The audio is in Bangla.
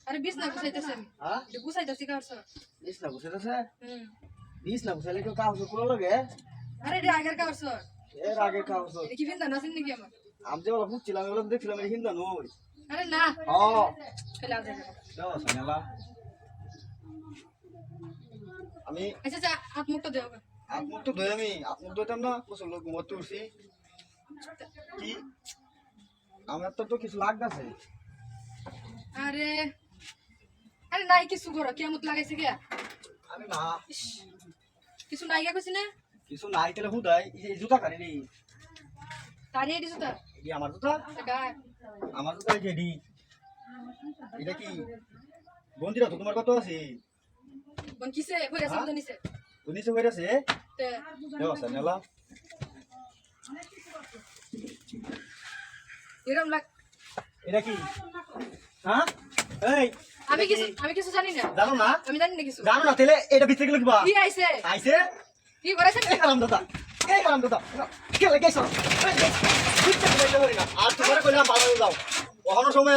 আরে বিছনা গুছাইতেছে আমি হ্যাঁ গুছাইতেছি কারছ বিছনা গুছাইতেছে বিছনা গুছাইলে কেউ কাগজ খোলা লাগে আরে এটা আগের কারছ এর আগে কাগজ এটা কি বিন্দা নাছিন নাকি আমার আমি যে বলা বুঝছিলাম এগুলো দেখছিলাম এটা হিন্দা নই আরে না খেলা আছে দাও সানালা আমি আচ্ছা আচ্ছা হাত মুখটা দেও হাত মুখ তো ধুই আমি হাত মুখ ধুইতাম না কুসল লোক ঘুমোতে উঠছি কি আমার তো কিছু লাগতেছে আরে আরে নাই কিছু করো কিয়ামত লাগাইছে কে আরে না কিছু নাই কা কইছি না কিছু নাই তাহলে হুদাই এই জুতা কারি নি তারি এডি জুতা এই আমার জুতা গায় আমার জুতা এই যেডি এটা কি বন্দিরা তো তোমার কত আছে বন কিসে কইরা সামনে নিছে উনিশে কইরাছে তে দেও সানালা এরম লাগ এটা কি হ্যাঁ এই আমি কিছু জানি না জানো না আমি জানি না কিছু জানো না তাহলে এটা ভিতরে কি লিখবা কি আইছে আইছে কি করেছে এই কালাম দাদা কে লাগে সব আর তোমার কইলাম ভালো দাও ওখানে সময়